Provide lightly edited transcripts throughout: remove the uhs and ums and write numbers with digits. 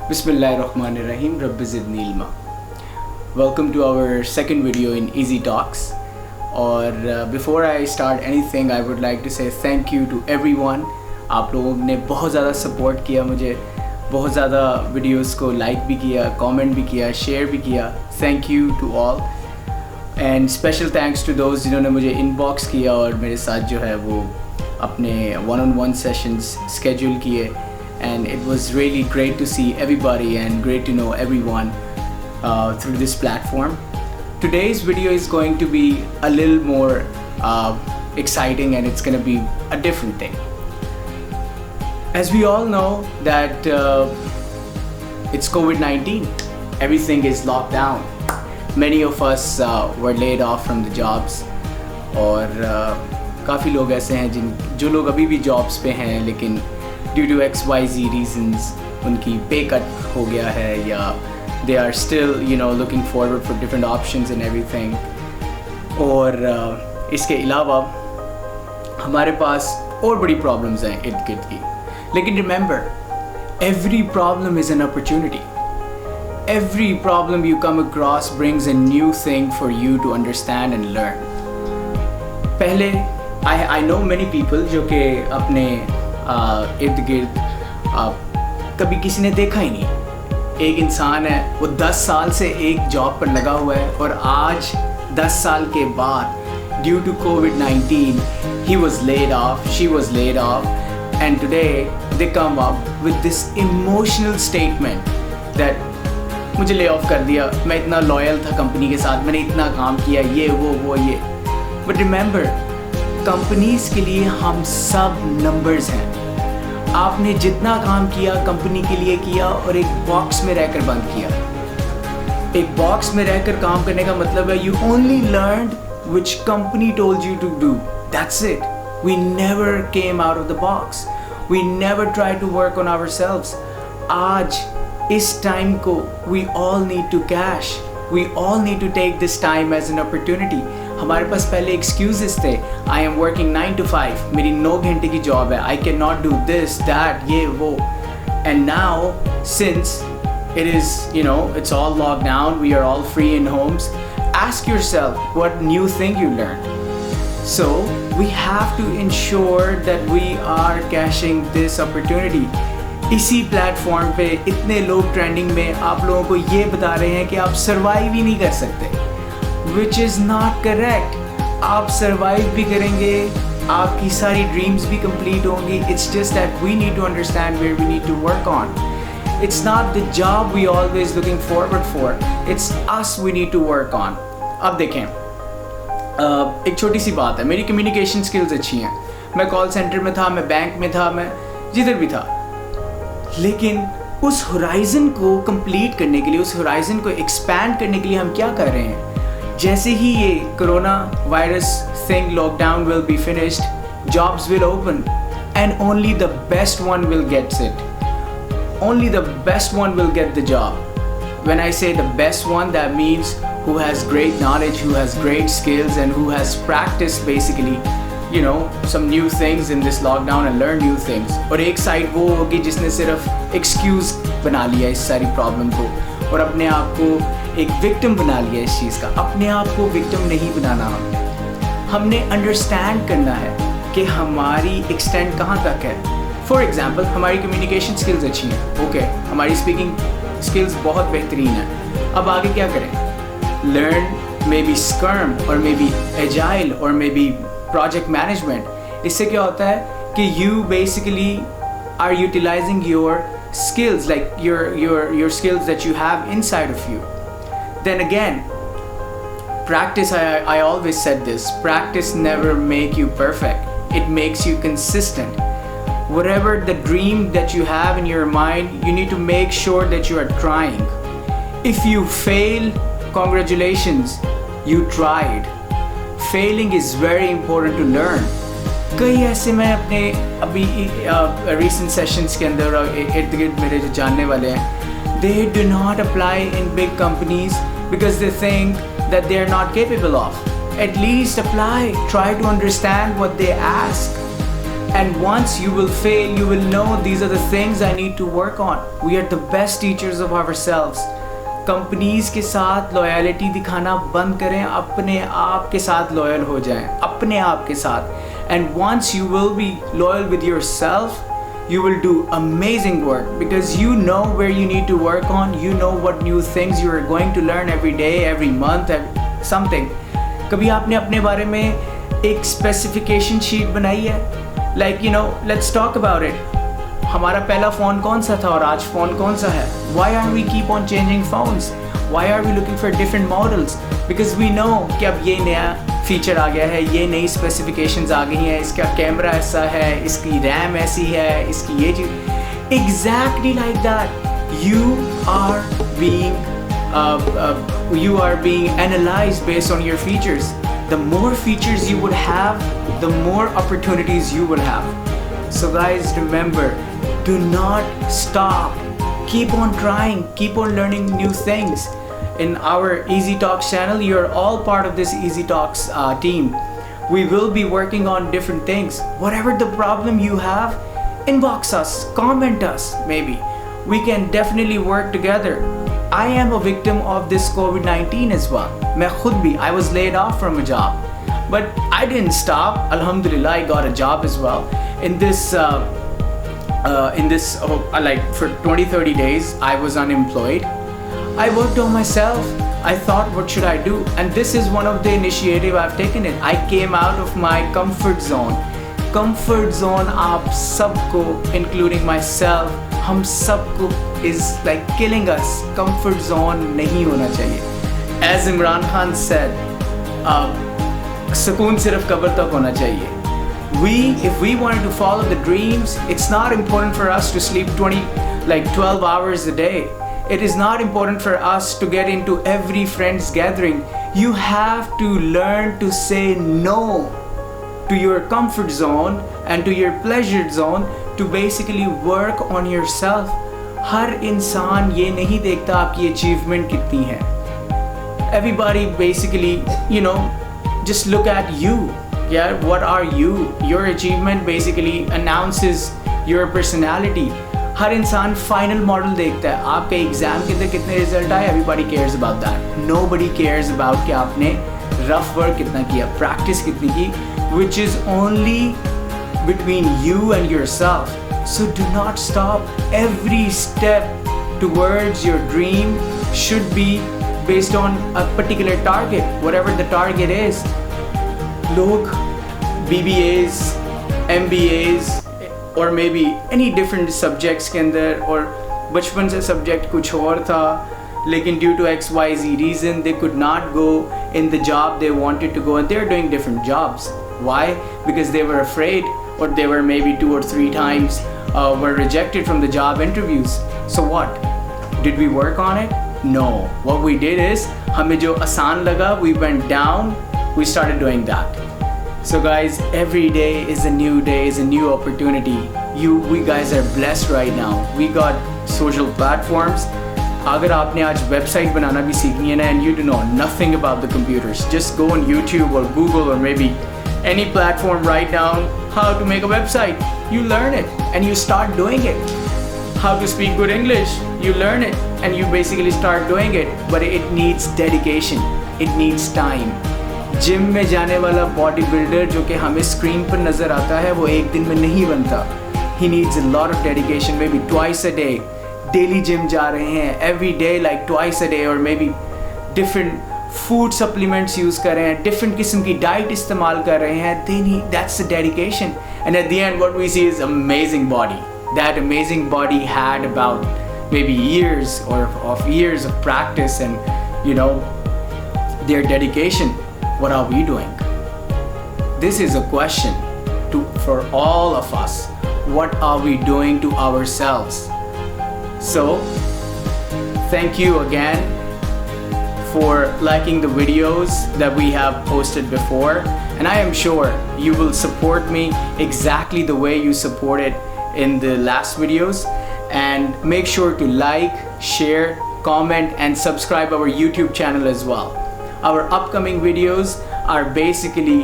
Bismillahirrahmanirrahim. Rabbi zidni ilma. Welcome to our second video in Easy Talks. और before I start anything, I would like to say thank you to everyone. आप लोगों ने बहुत ज़्यादा support किया मुझे, बहुत ज़्यादा videos को like भी किया, comment भी किया, share भी किया. Thank you to all. And special thanks to those जिन्होंने मुझे inbox किया और मेरे साथ जो है वो अपने one-on-one sessions schedule किए. And it was really great to see everybody and great to know everyone through this platform. Today's video is going to be a little more exciting, and it's going to be a different thing. As we all know that it's COVID-19, everything is locked down. Many of us were laid off from the jobs, और काफ़ी लोग ऐसे हैं जो लोग अभी भी jobs पे हैं लेकिन due to XYZ reasons उनकी pay cut हो गया है या they are still looking forward for different options and everything. और इसके अलावा हमारे पास और बड़ी problems हैं इर्द गिर्द की. लेकिन remember, every problem is an opportunity. Every problem you come across brings a new thing for you to understand and learn. पहले I know many people जो कि अपने इर्द गिर्द कभी किसी ने देखा ही नहीं. एक इंसान है, वो 10 साल से एक जॉब पर लगा हुआ है और आज 10 साल के बाद due to COVID-19 he was laid off, she was laid off, and today they come up with this emotional statement that मुझे ले ऑफ कर दिया, मैं इतना लॉयल था कंपनी के साथ, मैंने इतना काम किया, ये वो ये. But remember, कंपनीज के लिए हम सब नंबर्स हैं. आपने जितना काम किया कंपनी के लिए किया और एक बॉक्स में रहकर बंद किया. एक बॉक्स में रहकर काम करने का मतलब है you only learned which company told you to do. That's it. We never came out of the box. We never try to work on ourselves. आज इस टाइम को we all need to cash. We all need to take this time as an opportunity. हमारे पास पहले excuses थे. I am working 9 to 5, मेरी 9 घंटे की जॉब है, I can not do this that ये वो. And now since it is it's all lockdown, we are all free in homes, ask yourself what new thing you learn. So we have to ensure that we are cashing this opportunity. इसी platform पे इतने लोग trending में आप लोगों को ये बता रहे हैं कि आप सर्वाइव ही नहीं कर सकते, which is not correct. आप सर्वाइव भी करेंगे, आपकी सारी ड्रीम्स भी कंप्लीट होंगी. It's just that we need to understand where we need to work on. It's not the job we always looking forward for. It's us we need to work on. अब देखें, एक छोटी सी बात है, मेरी communication skills अच्छी हैं. मैं कॉल सेंटर में था, मैं बैंक में था, मैं जिधर भी था. लेकिन उस होराइजन को कंप्लीट करने के लिए, उस होराइजन को एक्सपैंड करने के लिए हम क्या कर रहे हैं? जैसे ही ये corona virus thing lockdown will be finished, jobs will open and only the best one will gets it. Only the best one will get the job. When I say the best one, that means who has great knowledge, who has great skills, and who has practiced basically some new things in this lockdown and learn new things. और एक side वो होगी जिसने सिर्फ excuse बना लिया इस सारी प्रॉब्लम को और अपने आप को एक विक्टिम बना लिया इस चीज़ का. अपने आप को विक्टिम नहीं बनाना. हमने अंडरस्टैंड करना है कि हमारी एक्सटेंट कहाँ तक है. फॉर एग्जाम्पल, हमारी कम्युनिकेशन स्किल्स अच्छी हैं, ओके, हमारी स्पीकिंग स्किल्स बहुत बेहतरीन हैं. अब आगे क्या करें? लर्न मे बी स्क्रम और मे बी एजाइल और मे बी प्रोजेक्ट मैनेजमेंट. इससे क्या होता है कि you basically are utilizing your skills, like your skills that you have inside of you. Then again, practice, I always said this, practice never make you perfect, it makes you consistent. Whatever the dream that you have in your mind, you need to make sure that you are trying. If you fail, congratulations, you tried. Failing is very important to learn. कई ऐसे मैं अपने अभी recent sessions के अंदर इर्द गिर्द मेरे जो जानने वाले हैं, they do not apply in big companies because they think that they are not capable of. At least apply, try to understand what they ask. And once you will fail, you will know these are the things I need to work on. We are the best teachers of ourselves. Companies के साथ loyalty दिखाना बंद करें, अपने आप के साथ loyal हो जाएं, अपने आप के साथ. And once you will be loyal with yourself, you will do amazing work because you know where you need to work on. You know what new things you are going to learn every day, every month, something. कभी आपने अपने बारे में एक specification sheet बनाई है? Like, you know, let's talk about it. हमारा पहला फ़ोन कौन सा था और आज फ़ोन कौन सा है? Why are we keep on changing phones? Why are we looking for different models? Because we know कि अब ये नया फीचर आ गया है, ये नई स्पेसिफिकेशंस आ गई हैं, इसका कैमरा ऐसा है, इसकी रैम ऐसी है, इसकी ये चीज़. Exactly like that. You are being analyzed based on your features. The more features you would have, the more opportunities you will have. So guys, remember, do not stop. Keep on trying, keep on learning new things. In our Easy Talks channel, you're all part of this Easy Talks team. We will be working on different things. Whatever the problem you have, inbox us, comment us maybe. We can definitely work together. I am a victim of this COVID-19 as well. मैं खुद भी, I was laid off from a job. But I didn't stop. Alhamdulillah, I got a job as well. In this like for 20-30 days, I was unemployed. I worked on myself. I thought, what should I do? And this is one of the initiative I've taken it. I came out of my comfort zone. Comfort zone आप सबको, including myself, हम सबको is like killing us. Comfort zone नहीं होना चाहिए. As Imran Khan said, सुकून सिर्फ कब्र तक होना चाहिए. If we wanted to follow the dreams, it's not important for us to sleep 12 hours a day. It is not important for us to get into every friend's gathering. You have to learn to say no to your comfort zone and to your pleasure zone to basically work on yourself. हर इंसान ये नहीं देखता आपकी achievement कितनी है. Everybody basically, you know, just look at you. Yeah, what are you? Your achievement basically announces your personality. हर इंसान final model देखता है. आपके एग्जाम के अंदर कितने रिजल्ट आए, everybody cares about that. Nobody cares about कि आपने रफ वर्क कितना किया, प्रैक्टिस कितनी की, which is only between you and yourself. So do not stop. Every step towards your dream should be based on a particular target, whatever the target is. लोग BBAs, MBAs और may be any different subjects के अंदर, और बचपन से subject कुछ और था, लेकिन due to XYZ reason they could not go in the job they wanted to go, and they are doing different jobs. Why? Because they were afraid, और they were may be 2 or 3 times were rejected from the job interviews. So what? Did we work on it? No. What we did is, हमें जो आसान लगा, we went down, we started doing that. So guys, every day is a new day, is a new opportunity. We guys are blessed right now. We got social platforms. अगर आपने आज website बनाना भी सीखनी है ना, and you do know nothing about the computers, just go on YouTube or Google or maybe any platform, write down how to make a website. You learn it and you start doing it. How to speak good English, you learn it and you basically start doing it. But it needs dedication. It needs time. Gym में जाने वाला body builder जो कि हमें screen पर नज़र आता है, वो एक दिन में नहीं बनता. He needs a lot of dedication. Maybe twice a day daily gym जा रहे हैं, every day like twice a day, और maybe different food supplements use कर रहे हैं, डिफरेंट किस्म की डाइट इस्तेमाल कर रहे हैं. They need, that's the dedication. And at the end what we see is amazing body. That amazing body had about may be years of practice and, you know, their dedication. What are we doing? This is a question for all of us. What are we doing to ourselves? So, thank you again for liking the videos that we have posted before. And I am sure you will support me exactly the way you supported in the last videos. And make sure to like, share, comment, and subscribe our YouTube channel as well. Our upcoming videos are basically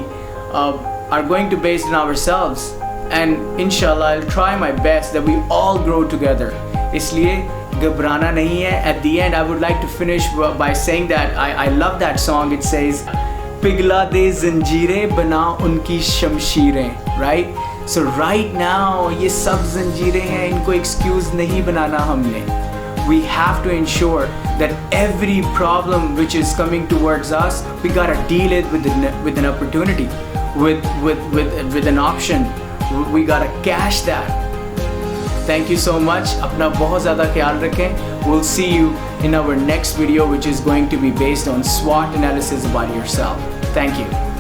are going to based on ourselves. and inshallah I'll try my best that we all grow together. इसलिए घबराना नहीं है. At the end I would like to finish by saying that I love that song. It says पिघला दे ज़ंजीरें बना उनकी शमशीरें, right? So right now ये सब ज़ंजीरें हैं, इनको excuse नहीं बनाना हमने. We have to ensure that every problem which is coming towards us, we gotta deal it with an opportunity, with an option. We gotta cash that. Thank you so much. अपना बहुत ज़्यादा ख्याल रखें. We'll see you in our next video, which is going to be based on SWOT analysis about yourself. Thank you.